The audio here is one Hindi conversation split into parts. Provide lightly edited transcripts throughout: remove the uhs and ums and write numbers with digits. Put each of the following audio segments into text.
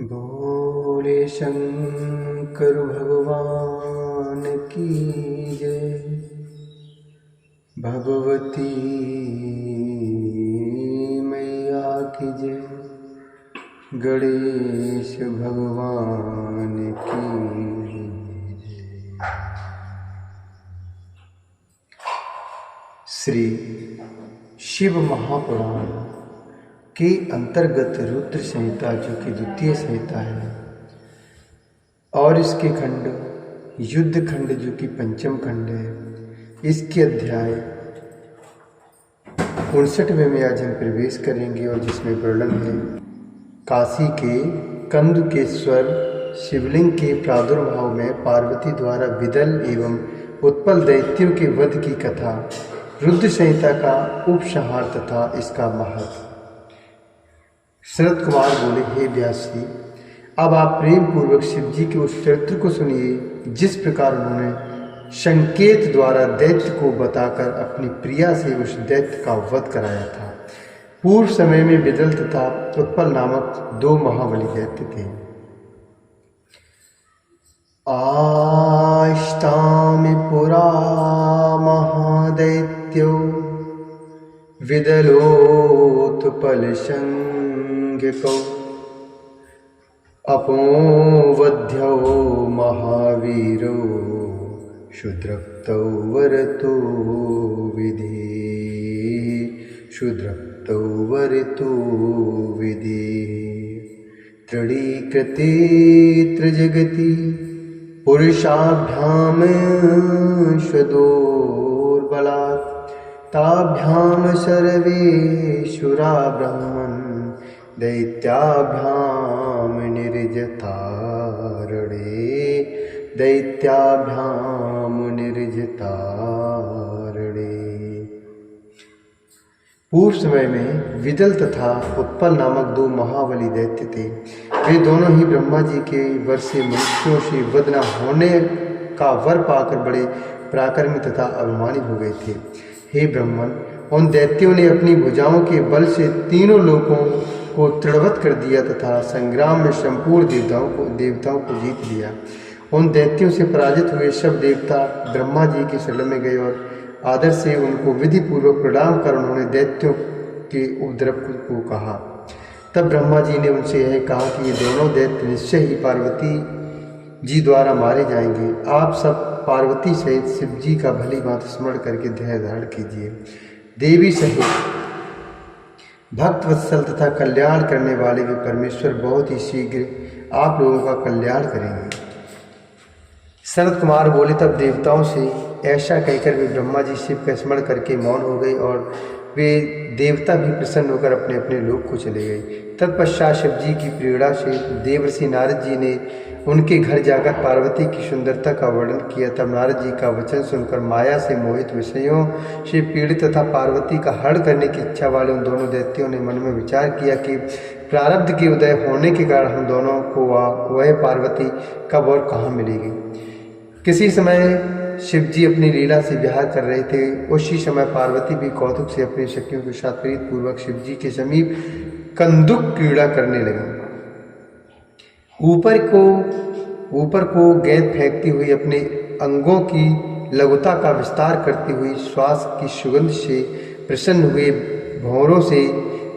बोले शंकर भगवान की जय। भगवती मैया की जय। गणेश भगवान की जय। श्री शिव महापुराण के अंतर्गत रुद्र संहिता जो कि द्वितीय संहिता है और इसके खंड युद्ध खंड जो कि पंचम खंड है, इसके अध्याय 59वें में आज हम प्रवेश करेंगे और जिसमें वर्णन है काशी के कंदुकेश्वर शिवलिंग के प्रादुर्भाव में पार्वती द्वारा विदल एवं उत्पल दैत्यों के वध की कथा, रुद्र संहिता का उपसंहार तथा इसका महत्व। शरद कुमार बोले, हे व्यास जी, अब आप प्रेम पूर्वक शिव जी के उस चरित्र को सुनिए जिस प्रकार उन्होंने संकेत द्वारा दैत्य को बताकर अपनी प्रिया से उस दैत्य का वध कराया था। पूर्व समय में विदल तथा उत्पल नामक दो महाबली दैत्य थे। आस्तामि पुरा महादैत्यो विदलोत्पल संज्ञको अपोवध्यो महावीरो शूद्रक्तो वरतो विधि। शूद्रक्तो वरतो विधि। तृणीकृते त्रिजगति पुरुषाभ्याम स्वदोर्बलात् ताभ्याम सर्वेशुरा ब्रह्मन् दैत्याभ्याम निर्जतारणे। दैत्याभ्याम निर्जतारणे। पूर्व समय में विदल तथा उत्पल नामक दो महाबली दैत्य थे। वे दोनों ही ब्रह्मा जी के वर से मनुष्यों से वध न होने का वर पाकर बड़े पराक्रमी तथा अभिमानी हो गए थे। हे ब्रह्मन, उन दैत्यों ने अपनी भुजाओं के बल से तीनों लोकों को तृणवत कर दिया तथा संग्राम में संपूर्ण देवताओं को जीत लिया। उन दैत्यों से पराजित हुए सब देवता ब्रह्मा जी की शरण में गए और आदर से उनको विधि पूर्वक प्रणाम कर उन्होंने दैत्यों के उपद्रव को कहा। तब ब्रह्मा जी ने उनसे यह कहा कि ये दोनों दैत्य निश्चय ही पार्वती जी द्वारा मारे जाएंगे। आप सब पार्वती सहित शिव जी का भली भांति स्मरण करके धैर्य धारण कीजिए। देवी सहित भक्त वत्सल तथा कल्याण करने वाले भी परमेश्वर बहुत ही शीघ्र आप लोगों का कल्याण करेंगे। शरद कुमार बोले, तब देवताओं से ऐसा कहकर वे ब्रह्मा जी शिव का स्मरण करके मौन हो गए और वे देवता भी प्रसन्न होकर अपने अपने लोक को चले गए। तत्पश्चात शिव जी की प्रेरणा से देवर्षि नारद जी ने उनके घर जाकर पार्वती की सुंदरता का वर्णन किया। तब नारद जी का वचन सुनकर माया से मोहित विषयों से पीड़ित तथा पार्वती का हरण करने की इच्छा वाले उन दोनों दैत्यों ने मन में विचार किया कि प्रारब्ध के उदय होने के कारण हम दोनों को वह पार्वती कब और कहाँ मिलेगी। किसी समय शिव जी अपनी लीला से विहार कर रहे थे। उसी समय पार्वती भी कौतुक से अपनी सखियों के साथ प्रीत पूर्वक शिव जी के समीप कंदुक क्रीड़ा करने लगी। ऊपर को गेंद फेंकती हुई अपने अंगों की लघुता का विस्तार करती हुई श्वास की सुगंध से प्रसन्न हुए भौरों से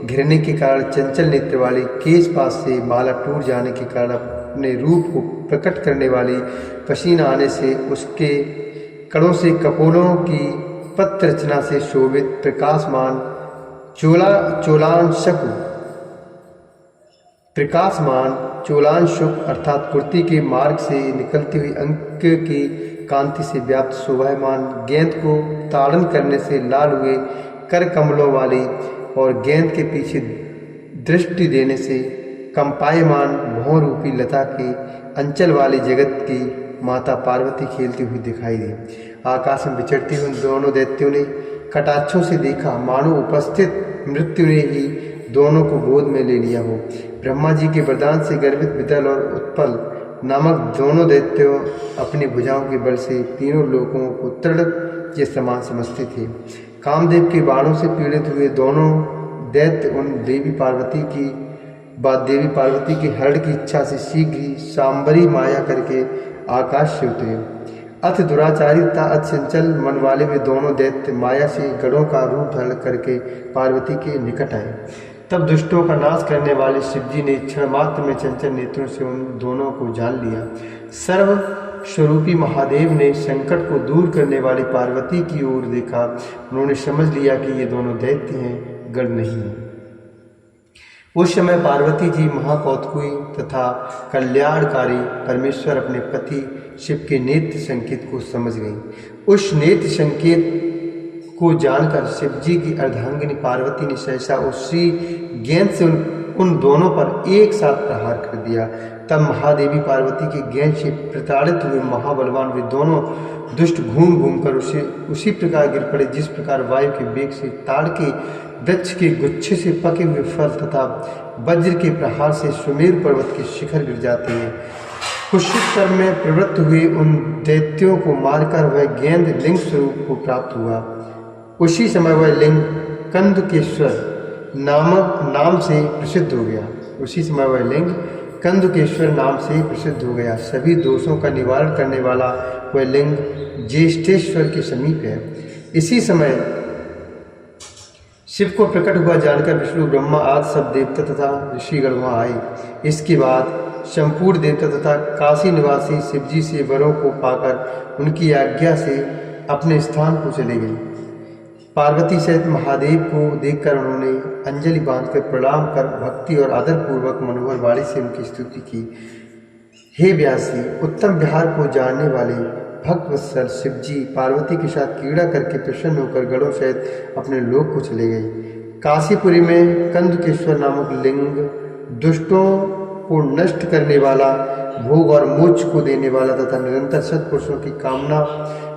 घिरने के कारण चंचल नेत्र वाली केश पास से माला टूट जाने के कारण अपने रूप को प्रकट करने वाली पसीना आने से उसके कड़ों से कपोलों की पत्र रचना से शोभित प्रकाशमान चोलांशुक अर्थात कुर्ती के मार्ग से निकलती हुई अंक की कांति से व्याप्त शोभायमान गेंद को ताड़न करने से लाल हुए कर कमलों वाली और गेंद के पीछे दृष्टि देने से कंपायमान भौं रूपी लता के अंचल वाली जगत की माता पार्वती खेलती हुई दिखाई दी। आकाश में विचरती हुई दोनों दैत्यों ने कटाक्षों से देखा मानो उपस्थित मृत्यु ने ही दोनों को गोद में ले लिया हो। ब्रह्मा जी के वरदान से गर्वित विदल और उत्पल नामक दोनों दैत्यों अपनी भुजाओं के बल से तीनों लोगों को तृण के समान समझते थे। कामदेव के बाणों से पीड़ित हुए दोनों दैत्य उन देवी पार्वती की बाद देवी पार्वती की हरण की इच्छा से शीघ्र ही सांबरी माया करके आकाश से उतरे। अति दुराचारी तथा अति चंचल मन वाले वे दोनों दैत्य माया से गणों का रूप धारण करके पार्वती के निकट आए। तब दुष्टों का नाश करने वाले शिवजी ने क्षण मात्र में चंचल नेत्रों से उन दोनों को जान लिया। सर्व स्वरूपी महादेव ने संकट को दूर करने वाली पार्वती की ओर देखा। उन्होंने समझ लिया कि ये दोनों दैत्य हैं, गण नहीं हैं। उस समय पार्वती जी महाकौतुकी तथा कल्याणकारी परमेश्वर अपने पति शिव के नेत्र संकेत को समझ गई। उस नेत्र संकेत को जानकर शिव जी की अर्धांगिनी पार्वती ने सहसा उसी गेंद से उन दोनों पर एक साथ प्रहार कर दिया। तब महादेवी पार्वती के गेंद से प्रताड़ित हुए महाबलवान वे दोनों दुष्ट घूम घूम कर उसी प्रकार गिर पड़े जिस प्रकार वायु के वेग से ताड़ के वृक्ष के गुच्छे से पके हुए फल तथा वज्र के प्रहार से सुमेरु पर्वत के शिखर गिर जाते हैं। कुत्सित कर्म में प्रवृत्त हुए उन दैत्यों को मारकर वह गेंद लिंग स्वरूप को प्राप्त हुआ। उसी समय वह लिंग कंदुकेश्वर नाम से प्रसिद्ध हो गया। उसी समय वह लिंग कंदुकेश्वर नाम से प्रसिद्ध हो गया। सभी दोषों का निवारण करने वाला वह लिंग ज्येष्ठेश्वर के समीप है। इसी समय शिव को प्रकट हुआ जानकर विष्णु ब्रह्मा आदि सब देवता तथा ऋषिगण वहाँ आए। इसके बाद शंपूर देवता तथा काशी निवासी शिवजी से वरों को पाकर उनकी आज्ञा से अपने स्थान को चले गए। पार्वती सहित महादेव को देखकर उन्होंने अंजलि बांधकर प्रणाम कर भक्ति और आदर पूर्वक मनोहर वाणी से उनकी स्तुति की। हे व्यास जी, उत्तम विहार को जानने वाले भक्तवत्सल शिवजी पार्वती के साथ क्रीड़ा करके प्रसन्न होकर गणों सहित अपने लोक को चले गए। काशीपुरी में कंदुकेश्वर नामक लिंग दुष्टों को नष्ट करने वाला, भोग और मोक्ष को देने वाला तथा निरंतर सत्पुरुषों की कामना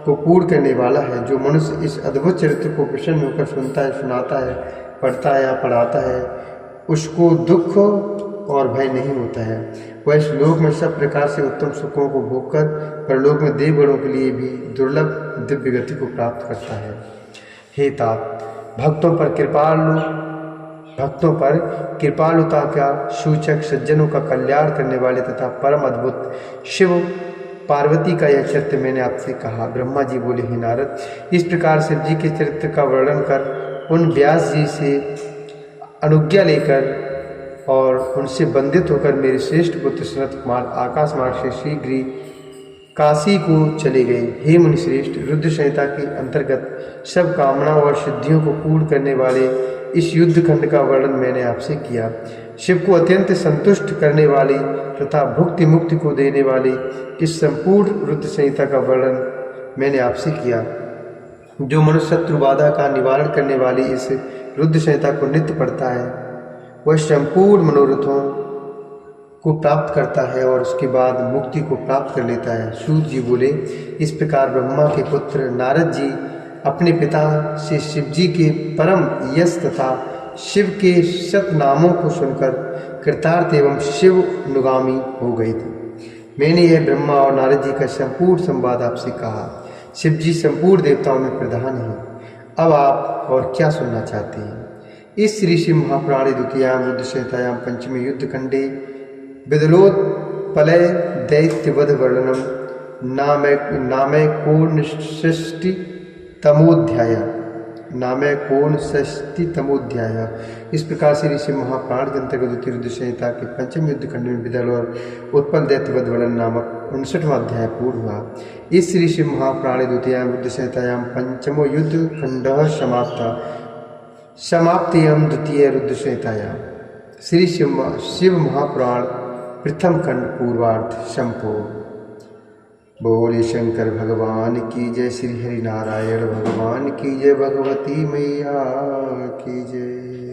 को पूर्ण करने वाला है। जो मनुष्य इस अद्भुत चरित्र को प्रसन्न होकर सुनता है, सुनाता है, पढ़ता है या पढ़ाता है, उसको दुख और भय नहीं होता है। वह इस लोक में सब प्रकार से उत्तम सुखों को भोगकर परलोक में देवगणों के लिए भी दुर्लभ दिव्य गति को प्राप्त करता है। हे तात, भक्तों पर कृपालुता का सूचक, सज्जनों का कल्याण करने वाले तथा परम अद्भुत शिव पार्वती का यह चरित्र मैंने आपसे कहा। ब्रह्मा जी बोले, हे नारद, इस प्रकार शिव जी के चरित्र का वर्णन कर उन व्यास जी से अनुज्ञा लेकर और उनसे बंधित होकर मेरे श्रेष्ठ पुत्र सनत कुमार आकाश मार्ग से शीघ्र ही काशी को चले गए। हे मुनि श्रेष्ठ, रुद्र संहिता के अंतर्गत सब कामनाओं और सिद्धियों को पूर्ण करने वाले इस युद्ध खंड का वर्णन मैंने आपसे किया। शिव को अत्यंत संतुष्ट करने वाली तथा भुक्ति मुक्ति को देने वाली इस संपूर्ण रुद्र संहिता का वर्णन मैंने आपसे किया। जो मनुष्य शत्रु बाधा का निवारण करने वाली इस रुद्र संहिता को नित्य पढ़ता है, वह संपूर्ण मनोरथों को प्राप्त करता है और उसके बाद मुक्ति को प्राप्त कर लेता है। सूत जी बोले, इस प्रकार ब्रह्मा के पुत्र नारद जी अपने पिता से शिव जी के परम यश तथा शिव के शत नामों को सुनकर कृतार्थ एवं शिव अनुगामी हो गए थे। मैंने यह ब्रह्मा और नारद जी का संपूर्ण संवाद आपसे कहा। शिव जी संपूर्ण देवताओं में प्रधान हैं। अब आप और क्या सुनना चाहते हैं? इस श्री शिव महापुराणे द्वितीयाम रुद्र संहितायां पंचमे युद्ध खंडे विदलोत्पलय दैत्यवध वर्णनम नामैकोनषष्टितमोध्याय। इस प्रकार से ऋषि महापुराण के अंतर्गत द्वितीय रुद्र संहिता के पंचम युद्ध खंड में विदल और उत्पल दैत्यवध वर्णन नामक 59वां अध्याय पूर्ण हुआ। इस ऋषि महापुराणे द्वितीयाम रुद्र संहितायां पंचमो युद्ध खंडः समाप्तियम द्वितीय रुद्र संहितायां। श्री शिव महापुराण प्रथम खंड पूर्वार्ध संपूर्ण। बोले शंकर भगवान की जय, श्री हरि नारायण भगवान की जय, भगवती मैया की जय।